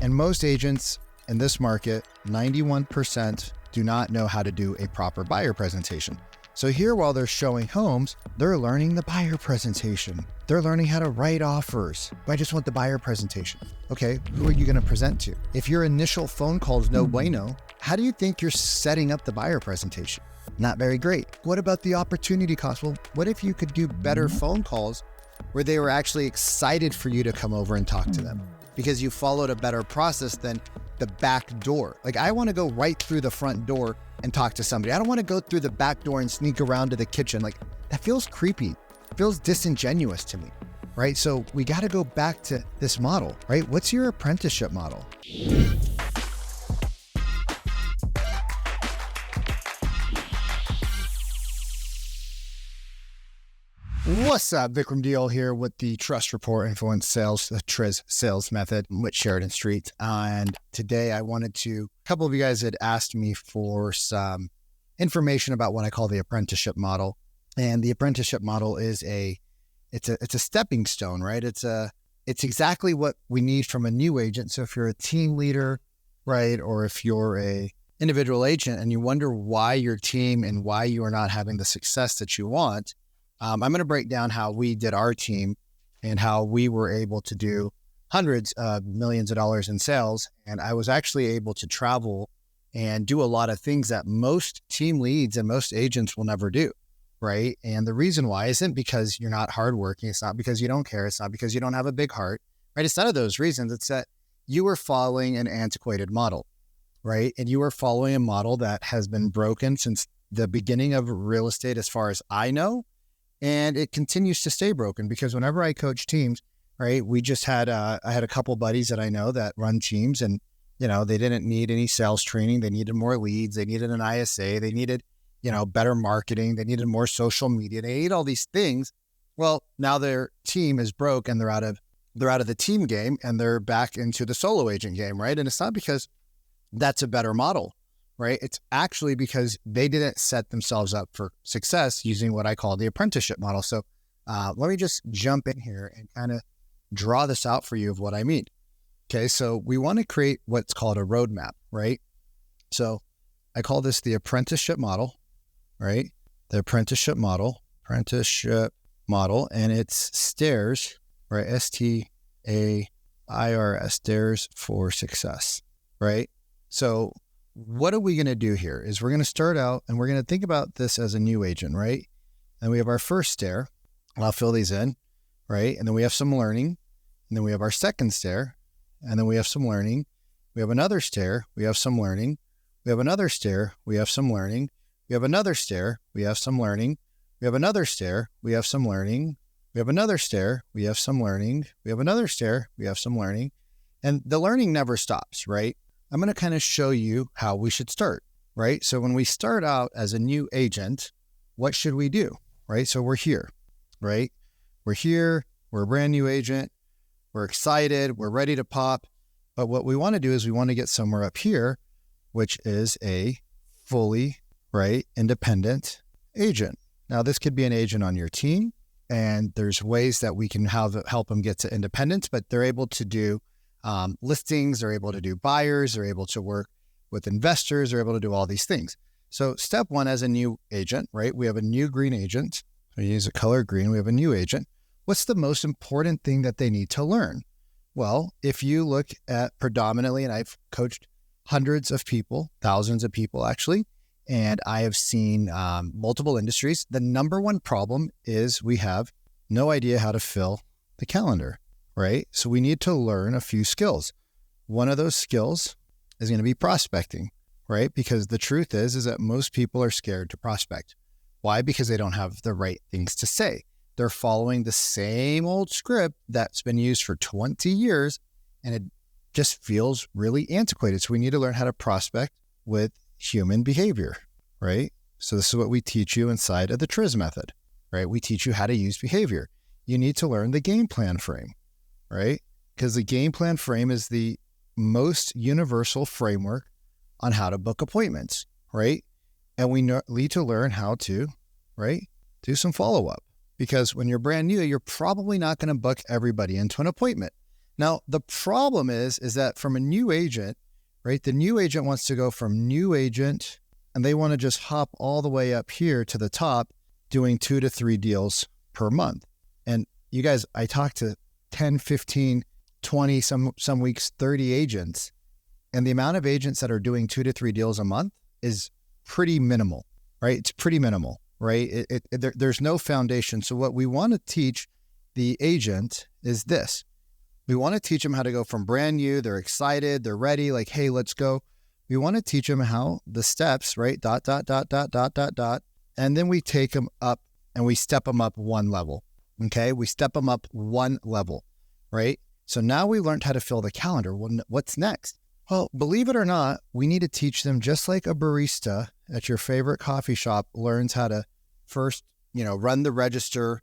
And most agents in this market, 91% do not know how to do a proper buyer presentation. So here, while they're showing homes, they're learning the buyer presentation. They're learning how to write offers. I just want the buyer presentation. Okay, who are you going to present to? If your initial phone call is no bueno, how do you think you're setting up the buyer presentation? Not very great. What about the opportunity cost? Well, what if you could do better phone calls where they were actually excited for you to come over and talk to them because you followed a better process than the back door? Like, I want to go right through the front door and talk to somebody. I don't want to go through the back door and sneak around to the kitchen. Like, that feels creepy. It feels disingenuous to me, right? So we got to go back to this model, right? What's your apprenticeship model? What's up? Vikram Deal here with the Trust Report Influence Sales, the TRIZ sales method with Sheridan Street. And today I wanted to, a couple of you guys had asked me for some information about what I call the apprenticeship model. And the apprenticeship model is it's a stepping stone, right? It's exactly what we need from a new agent. So if you're a team leader, right? Or if you're a individual agent and you wonder why your team and why you are not having the success that you want, I'm going to break down how we did our team and how we were able to do hundreds of millions of dollars in sales. And I was actually able to travel and do a lot of things that most team leads and most agents will never do, right? And the reason why isn't because you're not hardworking. It's not because you don't care. It's not because you don't have a big heart, right? It's none of those reasons. It's that you were following an antiquated model, right? And you were following a model that has been broken since the beginning of real estate, as far as I know. And it continues to stay broken because whenever I coach teams, right, we just had, I had a couple buddies that I know that run teams and, you know, they didn't need any sales training. They needed more leads. They needed an ISA. They needed, you know, better marketing. They needed more social media. They need all these things. Well, now their team is broke and they're out of the team game and they're back into the solo agent game, right? And it's not because that's a better model, right? It's actually because they didn't set themselves up for success using what I call the apprenticeship model. So let me just jump in here and kind of draw this out for you of what I mean. Okay, so we want to create what's called a roadmap, right? So I call this the apprenticeship model, right? The apprenticeship model, and it's stairs, right? STAIRS, stairs for success, right? So what are we going to do here is we're going to start out and we're going to think about this as a new agent, right? And we have our first stair. I'll fill these in, right? And then we have some learning. And then we have our second stair. And then we have some learning. We have another stair. We have some learning. We have another stair. We have some learning. We have another stair. We have some learning. We have another stair. We have some learning. We have another stair. We have some learning. We have another stair. We have some learning. And the learning never stops, right? I'm going to kind of show you how we should start, right? So when we start out as a new agent, what should we do, right? So we're here, right? We're here. We're a brand new agent. We're excited. We're ready to pop. But what we want to do is we want to get somewhere up here, which is a fully, right, independent agent. Now, this could be an agent on your team, and there's ways that we can help them get to independence, but they're able to do listings, they're able to do buyers, they're able to work with investors, they're able to do all these things. So step one as a new agent, right? We have a new green agent. We use a color green. We have a new agent. What's the most important thing that they need to learn? Well, if you look at predominantly, and I've coached hundreds of people, thousands of people actually, and I have seen multiple industries, the number one problem is we have no idea how to fill the calendar. Right? So we need to learn a few skills. One of those skills is going to be prospecting, right? Because the truth is that most people are scared to prospect. Why? Because they don't have the right things to say. They're following the same old script that's been used for 20 years, and it just feels really antiquated. So we need to learn how to prospect with human behavior, right? So this is what we teach you inside of the TRIZ method, right? We teach you how to use behavior. You need to learn the game plan frame, right? Because the game plan frame is the most universal framework on how to book appointments, right? And we need to learn how to, right, do some follow-up. Because when you're brand new, you're probably not going to book everybody into an appointment. Now, the problem is that from a new agent, right? The new agent wants to go from new agent and they want to just hop all the way up here to the top doing 2 to 3 deals per month. And you guys, I talked to 10, 15, 20, some weeks, 30 agents. And the amount of agents that are doing 2 to 3 deals a month is pretty minimal, right? It's pretty minimal, right? There's no foundation. So what we want to teach the agent is this. We want to teach them how to go from brand new, they're excited, they're ready, like, hey, let's go. We want to teach them how the steps, right? ... And then we take them up and we step them up one level. Okay. We step them up one level, right? So now we learned how to fill the calendar. What's next? Well, believe it or not, we need to teach them just like a barista at your favorite coffee shop learns how to first, run the register.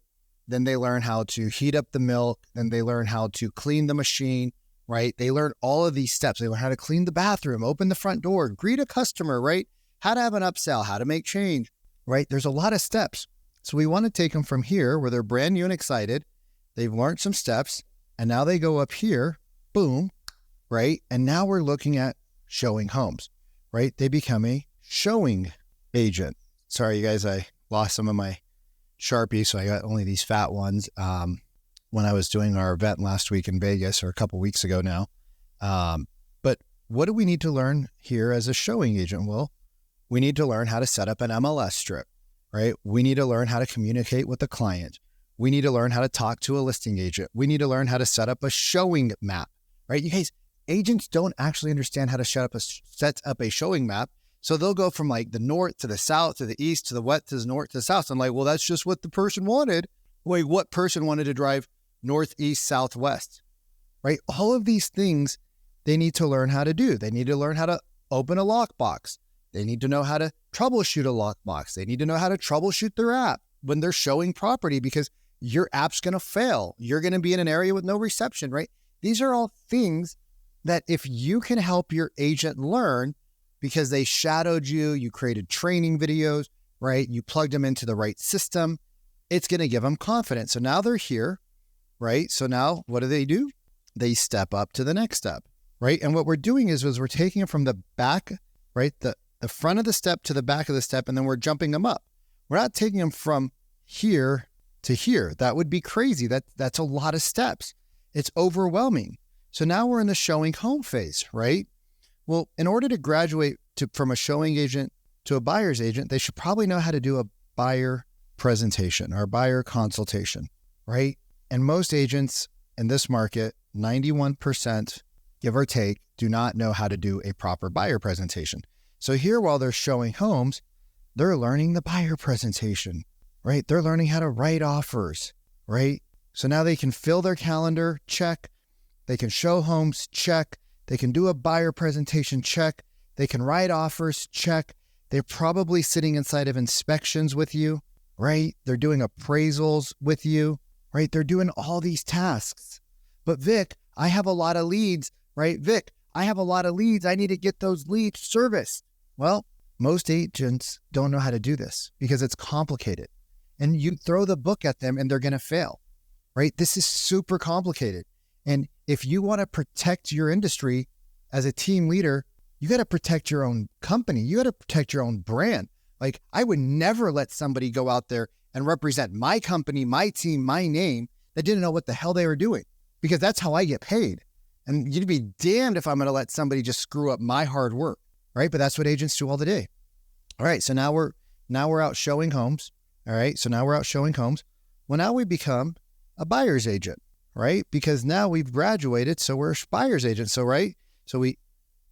Then they learn how to heat up the milk. Then they learn how to clean the machine, right? They learn all of these steps. They learn how to clean the bathroom, open the front door, greet a customer, right? How to have an upsell, how to make change, right? There's a lot of steps. So we want to take them from here where they're brand new and excited. They've learned some steps and now they go up here, boom, right? And now we're looking at showing homes, right? They become a showing agent. Sorry, you guys, I lost some of my Sharpie, so I got only these fat ones when I was doing our event last week in Vegas, or a couple weeks ago now. But what do we need to learn here as a showing agent? Well, we need to learn how to set up an MLS strip, right? We need to learn how to communicate with the client. We need to learn how to talk to a listing agent. We need to learn how to set up a showing map, right? You guys, agents don't actually understand how to set up a showing map. So they'll go from like the north to the south to the east to the west to the north to the south. I'm like, well, that's just what the person wanted. Wait, what person wanted to drive north, east, south, west, right? All of these things they need to learn how to do. They need to learn how to open a lockbox. They need to know how to troubleshoot a lockbox. They need to know how to troubleshoot their app when they're showing property, because your app's going to fail. You're going to be in an area with no reception, right? These are all things that if you can help your agent learn, because they shadowed you, you created training videos, right? You plugged them into the right system, it's going to give them confidence. So now they're here, right? So now what do? They step up to the next step, right? And what we're doing is we're taking them from the back, right? The front of the step to the back of the step, and then we're jumping them up. We're not taking them from here to here. That would be crazy. That's a lot of steps. It's overwhelming. So now we're in the showing home phase, right? Well, in order to graduate from a showing agent to a buyer's agent, they should probably know how to do a buyer presentation or buyer consultation, right? And most agents in this market, 91%, give or take, do not know how to do a proper buyer presentation. So here, while they're showing homes, they're learning the buyer presentation, right? They're learning how to write offers, right? So now they can fill their calendar, check. They can show homes, check. They can do a buyer presentation, check. They can write offers, check. They're probably sitting inside of inspections with you, right? They're doing appraisals with you, right? They're doing all these tasks. But Vic, I have a lot of leads, right? Vic, I have a lot of leads. I need to get those leads serviced. Well, most agents don't know how to do this because it's complicated. And you throw the book at them and they're going to fail, right? This is super complicated. And if you want to protect your industry as a team leader, you got to protect your own company. You got to protect your own brand. Like, I would never let somebody go out there and represent my company, my team, my name that didn't know what the hell they were doing, because that's how I get paid. And you'd be damned if I'm going to let somebody just screw up my hard work, right? But that's what agents do all the day. All right. So now we're out showing homes. All right. So now we're out showing homes. Well, now we become a buyer's agent. Right? Because now we've graduated, so we're a buyer's agent. So, right? So we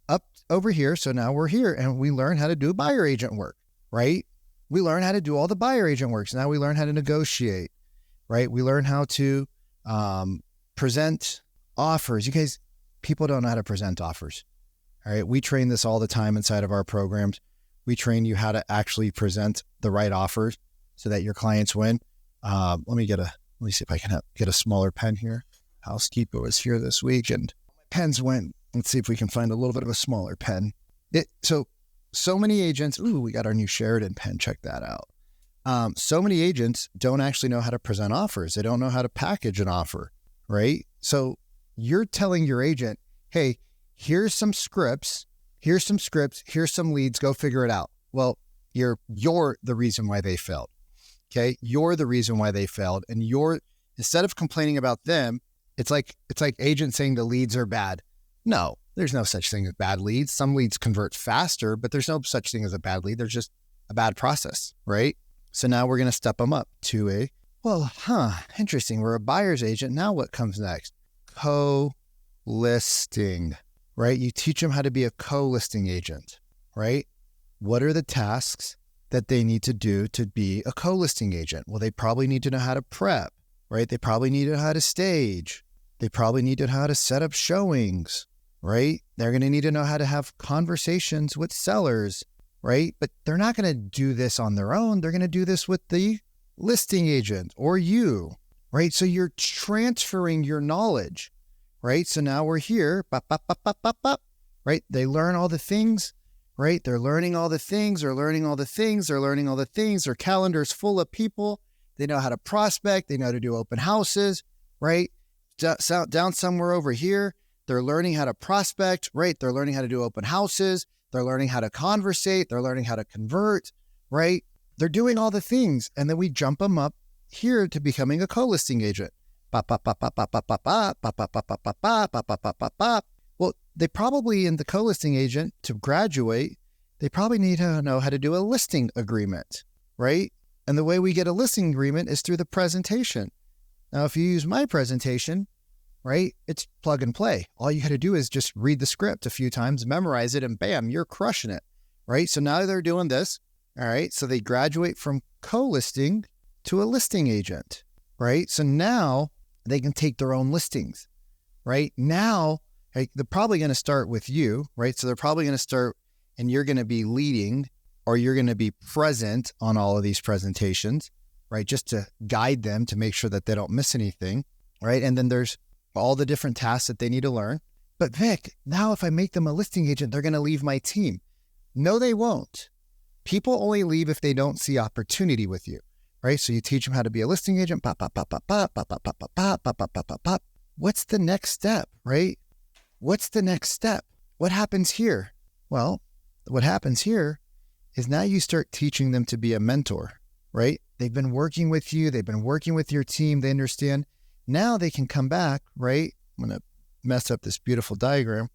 up over here. So now we're here and we learn how to do buyer agent work, right? We learn how to do all the buyer agent work. So now we learn how to negotiate, right? We learn how to present offers. You guys, people don't know how to present offers. All right. We train this all the time inside of our programs. We train you how to actually present the right offers so that your clients win. Let me see if I can get a smaller pen here. Housekeeper was here this week and pens went. Let's see if we can find a little bit of a smaller pen. So many agents, we got our new Sheridan pen. Check that out. So many agents don't actually know how to present offers. They don't know how to package an offer, right? So You're telling your agent, hey, here's some scripts, here's some leads, go figure it out. Well, you're the reason why they failed. Okay. You're the reason why they failed. And instead of complaining about them, it's like agents saying the leads are bad. No, there's no such thing as bad leads. Some leads convert faster, but there's no such thing as a bad lead. There's just a bad process, right? So now we're going to step them up to interesting. We're a buyer's agent. Now what comes next? Co-listing, right? You teach them how to be a co-listing agent, right? What are the tasks that they need to do to be a co-listing agent? Well, they probably need to know how to prep, right? They probably need to know how to stage. They probably need to know how to set up showings, right? They're going to need to know how to have conversations with sellers, right? But they're not going to do this on their own. They're going to do this with the listing agent or you, right? So you're transferring your knowledge, right? So now we're here, right? They learn all the things, right? They're learning all the things. They're learning all the things. They're learning all the things. Their calendar's full of people. They know how to prospect. They know how to do open houses, right? Down somewhere over here, they're learning how to prospect, right? They're learning how to do open houses. They're learning how to conversate. They're learning how to convert, right? They're doing all the things. And then we jump them up here to becoming a co-listing agent. Well, they probably, in the co-listing agent, to graduate, they probably need to know how to do a listing agreement, right? And the way we get a listing agreement is through the presentation. Now, if you use my presentation, right, it's plug and play. All you got to do is just read the script a few times, memorize it, and bam, you're crushing it, right? So now they're doing this, all right? So they graduate from co-listing to a listing agent, right? So now they can take their own listings, right? Now, they're probably going to start with you, right? So they're probably going to start, and you're going to be leading, or you're going to be present on all of these presentations, right? Just to guide them to make sure that they don't miss anything, right? And then there's all the different tasks that they need to learn. But Vic, now if I make them a listing agent, they're going to leave my team. No, they won't. People only leave if they don't see opportunity with you, right? So you teach them how to be a listing agent. What's the next step, right? What's the next step? What happens here? Well, what happens here is now you start teaching them to be a mentor, right? They've been working with you. They've been working with your team. They understand. Now they can come back, right? I'm going to mess up this beautiful diagram.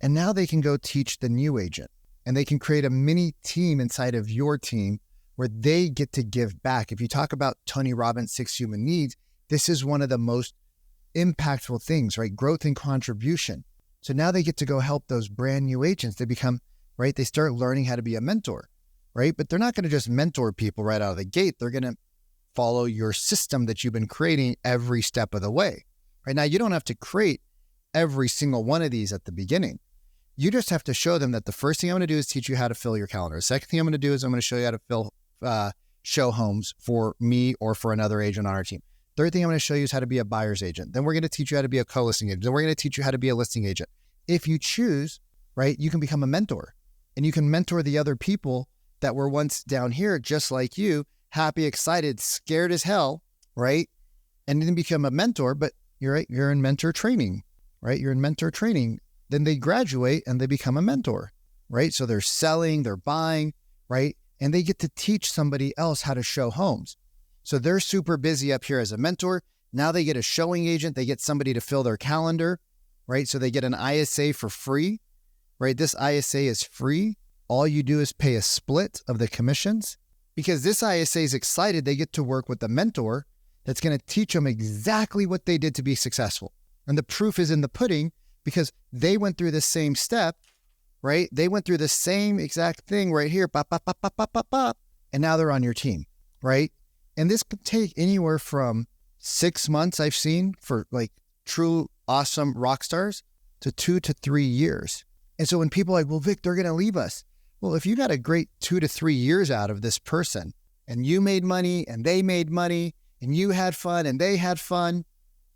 And now they can go teach the new agent. And they can create a mini team inside of your team where they get to give back. If you talk about Tony Robbins' 6 human needs, this is one of the most impactful things, right? Growth and contribution. So now they get to go help those brand new agents. They become, right? They start learning how to be a mentor, right? But they're not going to just mentor people right out of the gate. They're going to follow your system that you've been creating every step of the way. Right now, you don't have to create every single one of these at the beginning. You just have to show them that the first thing I'm going to do is teach you how to fill your calendar. The second thing I'm going to do is I'm going to show you how to fill show homes for me or for another agent on our team. Third thing I'm going to show you is how to be a buyer's agent. Then we're going to teach you how to be a co-listing agent. Then we're going to teach you how to be a listing agent. If you choose, right, you can become a mentor, and you can mentor the other people that were once down here, just like you, happy, excited, scared as hell, right? And then become a mentor, but you're right, you're in mentor training, right? You're in mentor training. Then they graduate and they become a mentor, right? So they're selling, they're buying, right? And they get to teach somebody else how to show homes. So they're super busy up here as a mentor. Now they get a showing agent. They get somebody to fill their calendar, right? So they get an ISA for free, right? This ISA is free. All you do is pay a split of the commissions. Because this ISA is excited, they get to work with a mentor that's going to teach them exactly what they did to be successful. And the proof is in the pudding because they went through the same step, right? They went through the same exact thing right here, and now they're on your team, right? And this could take anywhere from 6 months, I've seen, for like true awesome rock stars, to 2 to 3 years. And so when people are like, well, Vic, they're going to leave us. Well, if you got a great 2 to 3 years out of this person and you made money and they made money and you had fun and they had fun,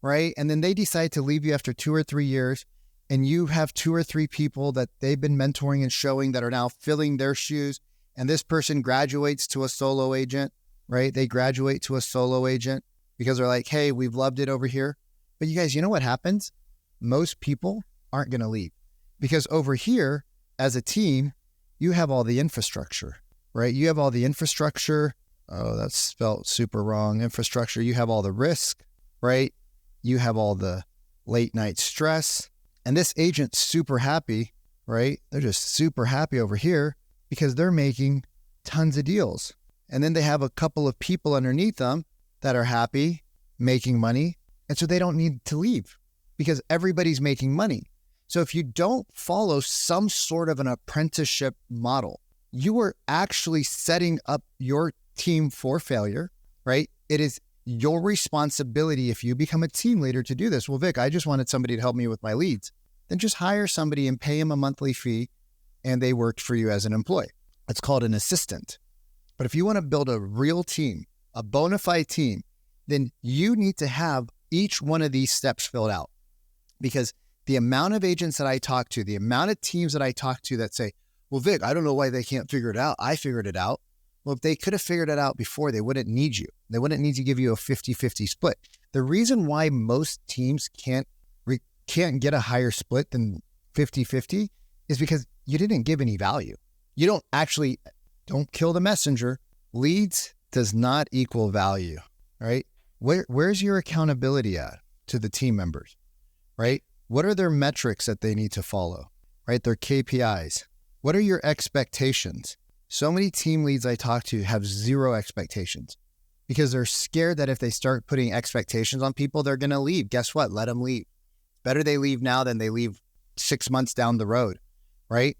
right? And then they decide to leave you after 2 or 3 years and you have 2 or 3 people that they've been mentoring and showing that are now filling their shoes. And this person graduates to a solo agent, right? They graduate to a solo agent because they're like, hey, we've loved it over here. But you guys, you know what happens? most people aren't going to leave. Because over here, as a team, you have all the infrastructure, right? You have all the infrastructure. Oh, that's spelled super wrong. Infrastructure. You have all the risk, right? You have all the late night stress. And this agent's super happy, right? They're just super happy over here because they're making tons of deals. And then they have a couple of people underneath them that are happy, making money. And so they don't need to leave because everybody's making money. So if you don't follow some sort of an apprenticeship model, you are actually setting up your team for failure, right? It is your responsibility if you become a team leader to do this. Well, Vic, I just wanted somebody to help me with my leads. Then just hire somebody and pay them a monthly fee and they worked for you as an employee. It's called an assistant. But if you want to build a real team, a bona fide team, then you need to have each one of these steps filled out. Because the amount of agents that I talk to, the amount of teams that I talk to that say, well, Vic, I don't know why they can't figure it out. I figured it out. Well, if they could have figured it out before, they wouldn't need you. They wouldn't need to give you a 50-50 split. The reason why most teams can't get a higher split than 50-50 is because you didn't give any value. You don't kill the messenger. Leads does not equal value, right? Where's your accountability at to the team members, right? What are their metrics that they need to follow, right? Their KPIs. What are your expectations? So many team leads I talk to have zero expectations because they're scared that if they start putting expectations on people, they're going to leave. Guess what? Let them leave. Better they leave now than they leave 6 months down the road, right?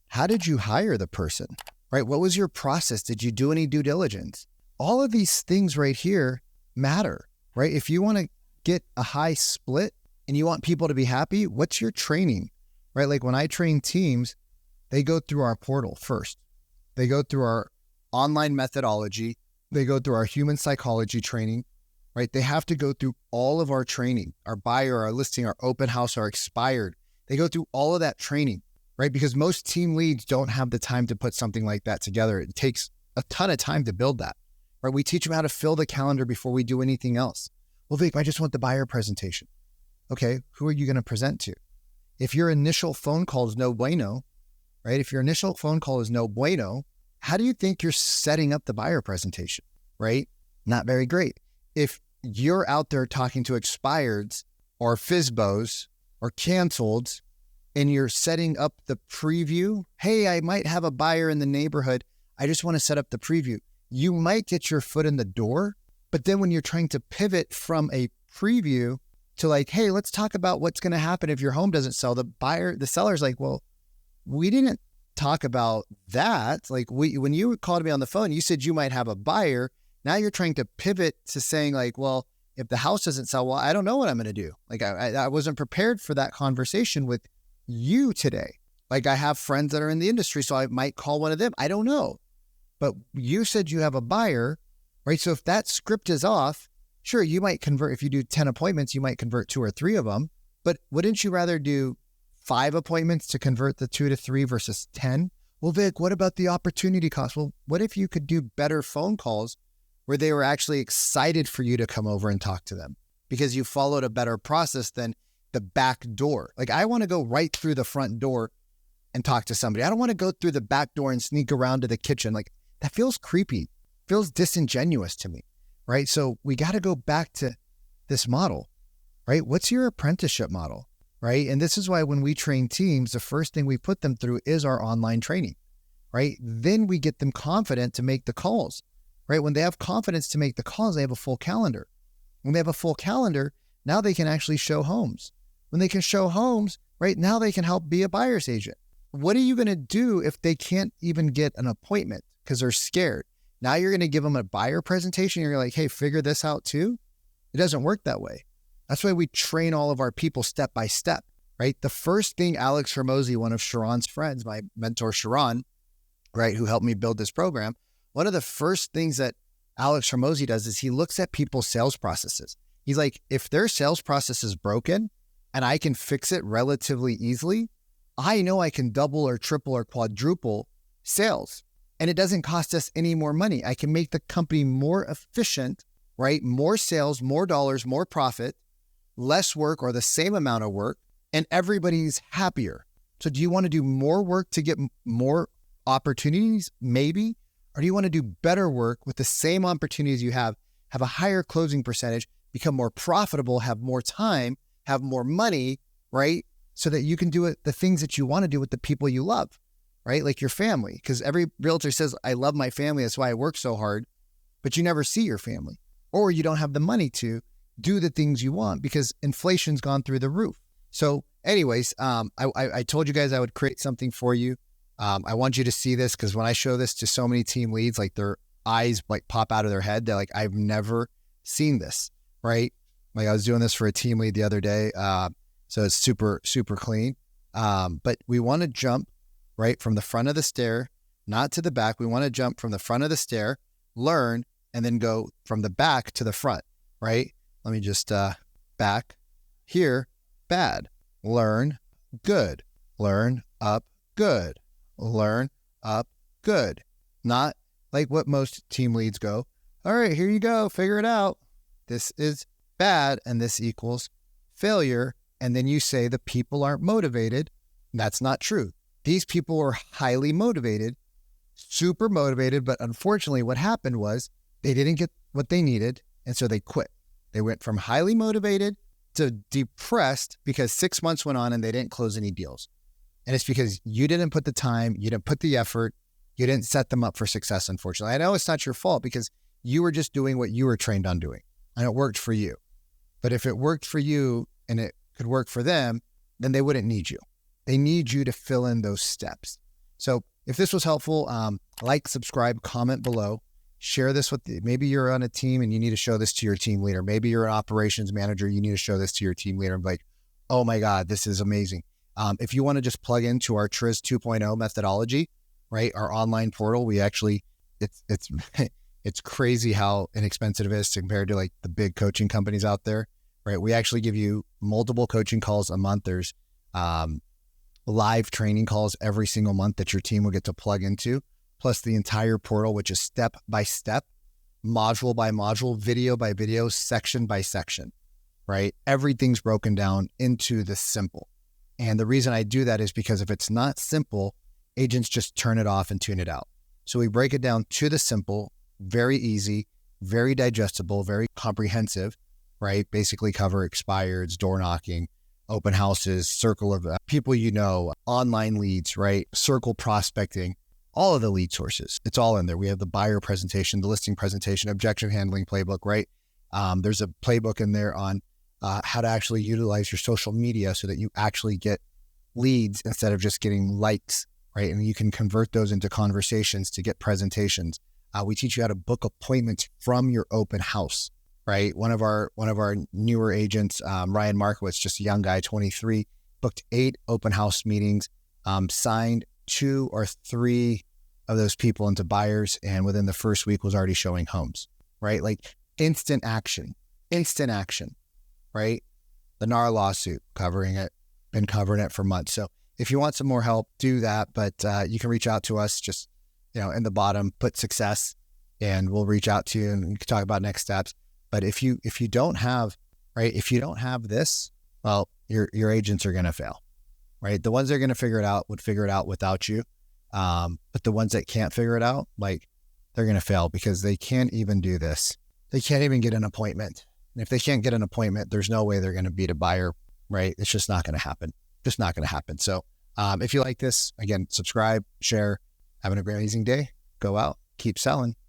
How did you hire the person, right? What was your process? Did you do any due diligence? All of these things right here matter, right? If you want to get a high split and you want people to be happy, what's your training, right? Like when I train teams, they go through our portal first. They go through our online methodology. They go through our human psychology training, right? They have to go through all of our training, our buyer, our listing, our open house, our expired. They go through all of that training, right? Because most team leads don't have the time to put something like that together. It takes a ton of time to build that, right? We teach them how to fill the calendar before we do anything else. Well, Vic, I just want the buyer presentation. Okay, who are you going to present to? If your initial phone call is no bueno, right? If your initial phone call is no bueno, how do you think you're setting up the buyer presentation, right? Not very great. If you're out there talking to expireds or FSBOs or canceled and you're setting up the preview, hey, I might have a buyer in the neighborhood. I just want to set up the preview. You might get your foot in the door, but then when you're trying to pivot from a preview to like, hey, let's talk about what's going to happen if your home doesn't sell. The seller's like, well, we didn't talk about that. Like when you called me on the phone, you said you might have a buyer. Now you're trying to pivot to saying like, well, if the house doesn't sell, well, I don't know what I'm going to do. Like I wasn't prepared for that conversation with you today. Like I have friends that are in the industry, so I might call one of them. I don't know. But you said you have a buyer, right? So if that script is off, sure, you might convert. If you do 10 appointments, you might convert 2 or 3 of them. But wouldn't you rather do 5 appointments to convert the 2 to 3 versus 10? Well, Vic, what about the opportunity cost? Well, what if you could do better phone calls where they were actually excited for you to come over and talk to them because you followed a better process than the back door? Like I want to go right through the front door and talk to somebody. I don't want to go through the back door and sneak around to the kitchen. Like that feels creepy, feels disingenuous to me, right? So we got to go back to this model, right? What's your apprenticeship model, right? And this is why when we train teams, the first thing we put them through is our online training, right? Then we get them confident to make the calls, right? When they have confidence to make the calls, they have a full calendar. When they have a full calendar, now they can actually show homes. When they can show homes, right, now they can help be a buyer's agent. What are you going to do if they can't even get an appointment because they're scared? Now you're going to give them a buyer presentation. You're like, hey, figure this out too. It doesn't work that way. That's why we train all of our people step by step, right? The first thing Alex Hormozy, one of Sharon's friends, my mentor Sharon, right, who helped me build this program, one of the first things that Alex Hormozy does is he looks at people's sales processes. He's like, if their sales process is broken and I can fix it relatively easily, I know I can double or triple or quadruple sales. And it doesn't cost us any more money. I can make the company more efficient, right? More sales, more dollars, more profit, less work or the same amount of work, and everybody's happier. So do you want to do more work to get more opportunities? Maybe. Or do you want to do better work with the same opportunities you have a higher closing percentage, become more profitable, have more time, have more money, right? So that you can do the things that you want to do with the people you love, right? Like your family. Because every realtor says, I love my family, that's why I work so hard, but you never see your family. Or you don't have the money to do the things you want because inflation's gone through the roof. So anyways, I told you guys I would create something for you. I want you to see this because when I show this to so many team leads, like their eyes like pop out of their head. They're like, I've never seen this, right? Like I was doing this for a team lead the other day. So it's super, super clean. But we want to jump right from the front of the stair, not to the back. We want to jump from the front of the stair, learn, and then go from the back to the front, right? Let me just back here, bad, learn, good, learn, up, good, learn, up, good. Not like what most team leads go, all right, here you go, figure it out. This is bad, and this equals failure. And then you say the people aren't motivated. That's not true. These people were highly motivated, super motivated, but unfortunately what happened was they didn't get what they needed, and so they quit. They went from highly motivated to depressed because 6 months went on and they didn't close any deals. And it's because you didn't put the time, you didn't put the effort, you didn't set them up for success, unfortunately. I know it's not your fault because you were just doing what you were trained on doing, and it worked for you. But if it worked for you and it could work for them, then they wouldn't need you. They need you to fill in those steps. So if this was helpful, like, subscribe, comment below, share this with, maybe you're on a team and you need to show this to your team leader. Maybe you're an operations manager. You need to show this to your team leader and be like, oh my God, this is amazing. If you want to just plug into our TRIZ 2.0 methodology, right? Our online portal, we actually, it's crazy how inexpensive it is compared to like the big coaching companies out there, right? We actually give you multiple coaching calls a month. There's live training calls every single month that your team will get to plug into, plus the entire portal, which is step by step, module by module, video by video, section by section, right? Everything's broken down into the simple. And the reason I do that is because if it's not simple, agents just turn it off and tune it out. So we break it down to the simple, very easy, very digestible, very comprehensive, right? Basically cover expireds, door knocking, open houses, circle of people you know, online leads, right? Circle prospecting, all of the lead sources. It's all in there. We have the buyer presentation, the listing presentation, objection handling playbook, right? There's a playbook in there on how to actually utilize your social media so that you actually get leads instead of just getting likes, right? And you can convert those into conversations to get presentations. We teach you how to book appointments from your open house, right? One of our newer agents, Ryan Markowitz, just a young guy, 23, booked 8 open house meetings, signed 2 or 3 of those people into buyers, and within the first week was already showing homes, right? Like instant action, right? The NAR lawsuit, been covering it for months. So if you want some more help, do that. But you can reach out to us, just, in the bottom, put success, and we'll reach out to you and we can talk about next steps. But if you don't have, right, if you don't have this, well, your agents are going to fail, right? The ones that are going to figure it out would figure it out without you. But the ones that can't figure it out, like, they're going to fail because they can't even do this. They can't even get an appointment. And if they can't get an appointment, there's no way they're going to beat a buyer, right? It's just not going to happen. Just not going to happen. So if you like this, again, subscribe, share, have an amazing day, go out, keep selling.